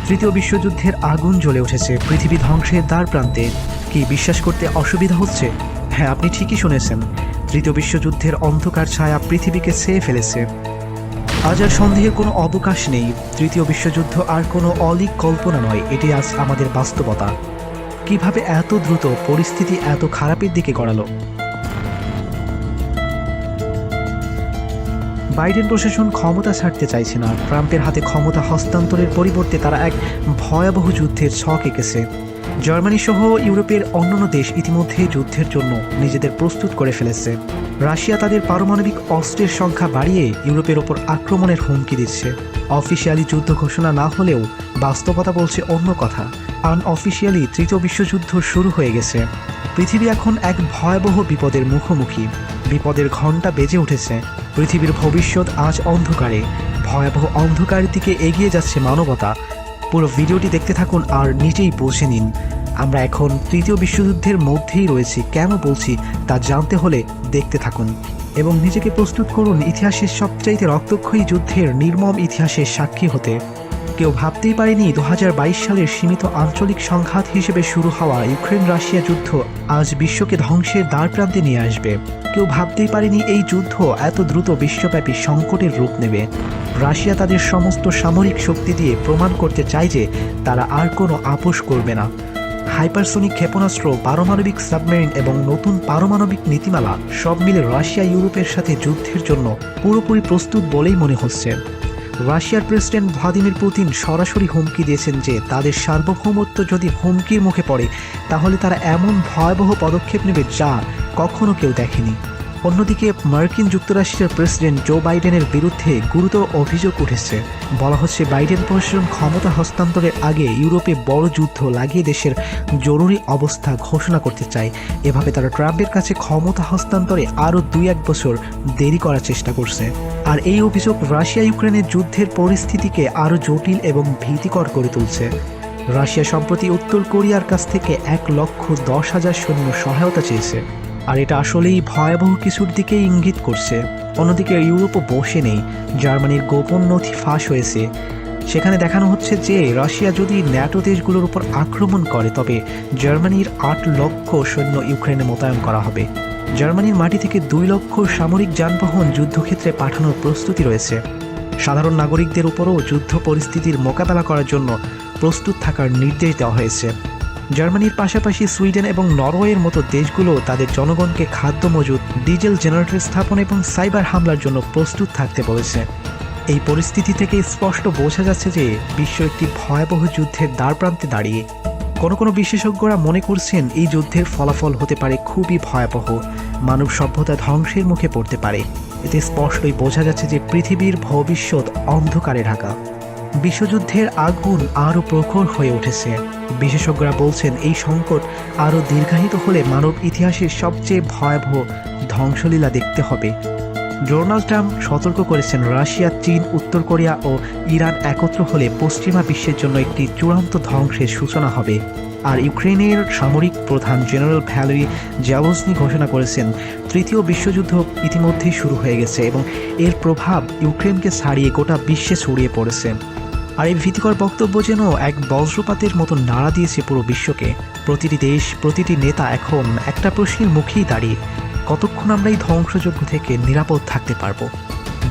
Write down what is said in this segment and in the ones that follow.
তৃতীয় বিশ্বযুদ্ধের আগুন জ্বলে উঠেছে, পৃথিবী ধ্বংসের দ্বার প্রান্তে। কি বিশ্বাস করতে অসুবিধা হচ্ছে? হ্যাঁ, আপনি ঠিকই শুনেছেন। তৃতীয় বিশ্বযুদ্ধের অন্ধকার ছায়া পৃথিবীকে ছেয়ে ফেলেছে। আজ আর সন্দেহের কোনো অবকাশ নেই। তৃতীয় বিশ্বযুদ্ধ আর কোনো অলীক কল্পনা নয়, এটি আজ আমাদের বাস্তবতা। কিভাবে এত দ্রুত পরিস্থিতি এত খারাপের দিকে গড়ালো? বাইডেন প্রশাসন ক্ষমতা ছাড়তে চাইছে না। ট্রাম্পের হাতে ক্ষমতা হস্তান্তরের পরিবর্তে তারা এক ভয়াবহ যুদ্ধের ছক এঁকেছে। জার্মানি সহ ইউরোপের অন্যান্য দেশ ইতিমধ্যেই যুদ্ধের জন্য নিজেদের প্রস্তুত করে ফেলেছে। রাশিয়া তাদের পারমাণবিক অস্ত্রের সংখ্যা বাড়িয়ে ইউরোপের ওপর আক্রমণের হুমকি দিচ্ছে। অফিসিয়ালি যুদ্ধ ঘোষণা না হলেও বাস্তবতা বলছে অন্য কথা। আনঅফিসিয়ালি তৃতীয় বিশ্বযুদ্ধ শুরু হয়ে গেছে। পৃথিবী এখন এক ভয়াবহ বিপদের মুখোমুখি। বিপদের ঘণ্টা বেজে উঠেছে। পৃথিবীর ভবিষ্যৎ আজ অন্ধকারে। ভয়াবহ অন্ধকারের দিকে এগিয়ে যাচ্ছে মানবতা। পুরো ভিডিওটি দেখতে থাকুন আর নিজেই বুঝে নিন। আমরা এখন তৃতীয় বিশ্বযুদ্ধের মধ্যেই রয়েছি। কেন বলছি তা জানতে হলে দেখতে থাকুন এবং নিজেকে প্রস্তুত করুন ইতিহাসের সবচাইতে রক্তক্ষয়ী যুদ্ধের নির্মম ইতিহাসের সাক্ষী হতে। কেউ ভাবতেই পারেনি 2022 সালের সীমিত আঞ্চলিক সংঘাত হিসেবে শুরু হওয়া ইউক্রেন রাশিয়া যুদ্ধ আজ বিশ্বকে ধ্বংসের দ্বারপ্রান্তে নিয়ে আসবে। কেউ ভাবতেই পারেনি এই যুদ্ধ এত দ্রুত বিশ্বব্যাপী সংকটের রূপ নেবে। রাশিয়া তাদের সমস্ত সামরিক শক্তি দিয়ে প্রমাণ করতে চায় যে তারা আর কোনো আপোষ করবে না। হাইপারসোনিক ক্ষেপণাস্ত্র, পারমাণবিক সাবমেরিন এবং নতুন পারমাণবিক নীতিমালা সব মিলে রাশিয়া ইউরোপের সাথে যুদ্ধের জন্য পুরোপুরি প্রস্তুত বলেই মনে হচ্ছে। রাশিয়ার প্রেসিডেন্ট ভ্লাদিমির পুতিন সরাসরি হুমকি দিয়েছেন যে তাদের সার্বভৌমত্ব যদি হুমকির মুখে পড়ে তাহলে তারা এমন ভয়াবহ পদক্ষেপ নেবে যা কখনো কেউ দেখেনি। অন্যদিকে মার্কিন যুক্তরাষ্ট্রের প্রেসিডেন্ট জো বাইডেনের বিরুদ্ধে গুরুতর অভিযোগ উঠেছে। বলা হচ্ছে বাইডেন প্রশাসন ক্ষমতা হস্তান্তরের আগে ইউরোপে বড় যুদ্ধ লাগিয়ে দেশের জরুরি অবস্থা ঘোষণা করতে চায়। এভাবে তারা ট্রাম্পের কাছে ক্ষমতা হস্তান্তরে আরও 2-1 বছর দেরি করার চেষ্টা করছে। আর এই অভিযোগ রাশিয়া ইউক্রেনের যুদ্ধের পরিস্থিতিকে আরও জটিল এবং ভীতিকর করে তুলছে। রাশিয়া সম্প্রতি উত্তর কোরিয়ার কাছ থেকে 1,10,000 সৈন্য সহায়তা চেয়েছে, আর এটা আসলেই ভয়াবহ কিছুর দিকে ইঙ্গিত করছে। অন্যদিকে ইউরোপও বসে নেই। জার্মানির গোপন নথি ফাঁস হয়েছে। সেখানে দেখানো হচ্ছে যে রাশিয়া যদি ন্যাটো দেশগুলোর উপর আক্রমণ করে তবে জার্মানির 8 লক্ষ সৈন্য ইউক্রেনে মোতায়েন করা হবে। জার্মানির মাটি থেকে 2 লক্ষ সামরিক যানবাহন যুদ্ধক্ষেত্রে পাঠানোর প্রস্তুতি রয়েছে। সাধারণ নাগরিকদের উপরও যুদ্ধ পরিস্থিতির মোকাবেলা করার জন্য প্রস্তুত থাকার নির্দেশ দেওয়া হয়েছে। জার্মানির পাশাপাশি সুইডেন এবং নরওয়ের মতো দেশগুলো তাদের জনগণকে খাদ্য মজুত, ডিজেল জেনারেটর স্থাপন এবং সাইবার হামলার জন্য প্রস্তুত থাকতে বলেছে। এই পরিস্থিতি থেকে স্পষ্ট বোঝা যাচ্ছে যে বিশ্ব একটি ভয়াবহ যুদ্ধের দ্বারপ্রান্তে দাঁড়িয়ে। কোনো বিশেষজ্ঞরা মনে করছেন এই যুদ্ধের ফলাফল হতে পারে খুবই ভয়াবহ। মানব সভ্যতা ধ্বংসের মুখে পড়তে পারে। এতে স্পষ্টই বোঝা যাচ্ছে যে পৃথিবীর ভবিষ্যৎ অন্ধকারে ঢাকা। বিশ্বযুদ্ধের আগুন আরও প্রখর হয়ে উঠেছে। বিশেষজ্ঞরা বলছেন এই সংকট আরও দীর্ঘায়িত হলে মানব ইতিহাসের সবচেয়ে ভয়াবহ ধ্বংসলীলা দেখতে হবে। ডোনাল্ড ট্রাম্প সতর্ক করেছেন রাশিয়া, চীন, উত্তর কোরিয়া ও ইরান একত্র হলে পশ্চিমা বিশ্বের জন্য একটি চূড়ান্ত ধ্বংসের সূচনা হবে। আর ইউক্রেনের সামরিক প্রধান জেনারেল ভ্যালেরি জ্যালোজনি ঘোষণা করেছেন তৃতীয় বিশ্বযুদ্ধ ইতিমধ্যেই শুরু হয়ে গেছে এবং এর প্রভাব ইউক্রেনকে ছাড়িয়ে গোটা বিশ্বে ছড়িয়ে পড়েছে। আর এই ভীতিকর বক্তব্য যেন এক বজ্রপাতের মতো নাড়া দিয়েছে পুরো বিশ্বকে। প্রতিটি দেশ, প্রতিটি নেতা এখন একটা প্রশ্নের মুখেই দাঁড়িয়ে, কতক্ষণ আমরা এই ধ্বংসযজ্ঞ থেকে নিরাপদ থাকতে পারবো?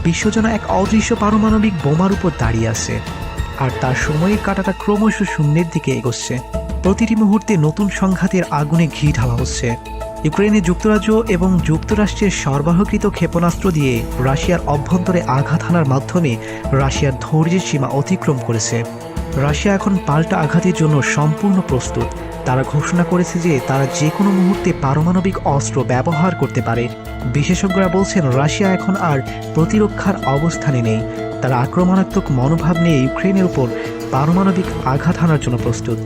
বিশ্ব যেন এক অদৃশ্য পারমাণবিক বোমার উপর দাঁড়িয়ে আছে, আর তার সময়ের কাঁটাটা ক্রমশ শূন্যের দিকে এগোচ্ছে। প্রতিটি মুহূর্তে নতুন সংঘাতের আগুনে ঘি ঢালা হচ্ছে। ইউক্রেনে যুক্তরাজ্য এবং যুক্তরাষ্ট্রের সরবরাহকৃত ক্ষেপণাস্ত্র দিয়ে রাশিয়ার অভ্যন্তরে আঘাত হানার মাধ্যমে রাশিয়ার ধৈর্যের সীমা অতিক্রম করেছে। রাশিয়া এখন পাল্টা আঘাতের জন্য সম্পূর্ণ প্রস্তুত। তারা ঘোষণা করেছে যে তারা যে কোনো মুহূর্তে পারমাণবিক অস্ত্র ব্যবহার করতে পারে। বিশেষজ্ঞরা বলছেন রাশিয়া এখন আর প্রতিরক্ষার অবস্থানে নেই। তারা আক্রমণাত্মক মনোভাব নিয়ে ইউক্রেনের উপর পারমাণবিক আঘাত হানার জন্য প্রস্তুত।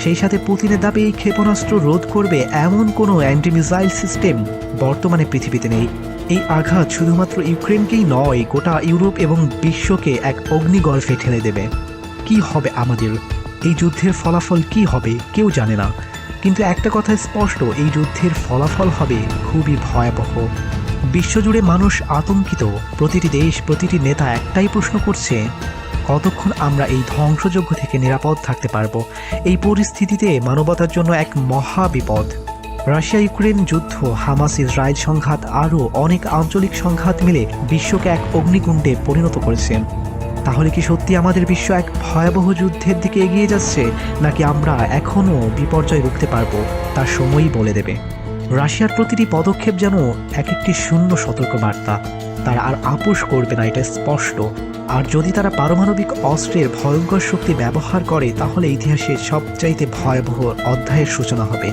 সেই সাথে পুতিনের দাবি এই ক্ষেপণাস্ত্র রোধ করবে এমন কোনো অ্যান্টি মিসাইল সিস্টেম বর্তমানে পৃথিবীতে নেই। এই আঘাত শুধুমাত্র ইউক্রেনকেই নয়, গোটা ইউরোপ এবং বিশ্বকে এক অগ্নিগর্ভে ঠেলে দেবে। কি হবে আমাদের? এই যুদ্ধের ফলাফল কি হবে কেউ জানে না, কিন্তু একটা কথা স্পষ্ট, এই যুদ্ধের ফলাফল হবে খুবই ভয়াবহ। বিশ্বজুড়ে মানুষ আতঙ্কিত। প্রতিটি দেশ, প্রতিটি নেতা একটাই প্রশ্ন করছে, কতক্ষণ আমরা এই ধ্বংসযজ্ঞ থেকে নিরাপদ থাকতে পারবো? এই পরিস্থিতিতে মানবতার জন্য এক মহা বিপদ। রাশিয়া ইউক্রেন যুদ্ধ, হামাস ইসরায়েল সংঘাত, আরও অনেক আঞ্চলিক সংঘাত মিলে বিশ্বকে এক অগ্নিকুণ্ডে পরিণত করেছে। তাহলে কি সত্যি আমাদের বিশ্ব এক ভয়াবহ যুদ্ধের দিকে এগিয়ে যাচ্ছে, নাকি আমরা এখনও বিপর্যয় রুখতে পারবো? তার সময়ই বলে দেবে। রাশিয়ার প্রতিটি পদক্ষেপ যেন এক একটি শূন্য সতর্কবার্তা। তারা আর আপোষ করবে না, এটা স্পষ্ট। আর যদি তারা পারমাণবিক অস্ত্রের ভয়ঙ্কর শক্তি ব্যবহার করে, তাহলে ইতিহাসের সবচাইতে ভয়াবহ অধ্যায়ের সূচনা হবে।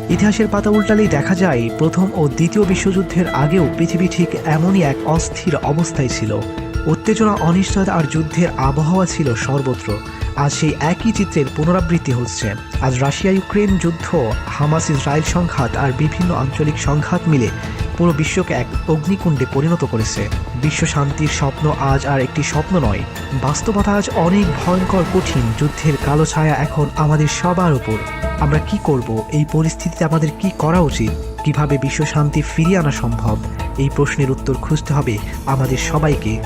ইতিহাসের পাতা উল্টালেই দেখা যায় প্রথম ও দ্বিতীয় বিশ্বযুদ্ধের আগেও পৃথিবী ঠিক এমনই এক অস্থির অবস্থায় ছিল। উত্তেজনা, অনিশ্চয়তা আর যুদ্ধের আবহাওয়া ছিল সর্বত্র। আজ সেই একই চিত্রের পুনরাবৃত্তি হচ্ছে। আজ রাশিয়া ইউক্রেন যুদ্ধ, হামাস ইসরায়েল সংঘাত আর বিভিন্ন আঞ্চলিক সংঘাত মিলে পুরো বিশ্বকে এক অগ্নিকুণ্ডে পরিণত করেছে। বিশ্ব শান্তির স্বপ্ন আজ আর একটি স্বপ্ন নয়, বাস্তবতা আজ অনেক ভয়ঙ্কর, কঠিন। যুদ্ধের কালো ছায়া এখন আমাদের সবার উপর। আমরা কি করব? এই পরিস্থিতিতে আমাদের কি করা উচিত? কিভাবে বিশ্ব শান্তি ফিরিয়ে আনা সম্ভব? এই প্রশ্নের উত্তর খুঁজতে হবে আমাদের সবাইকে।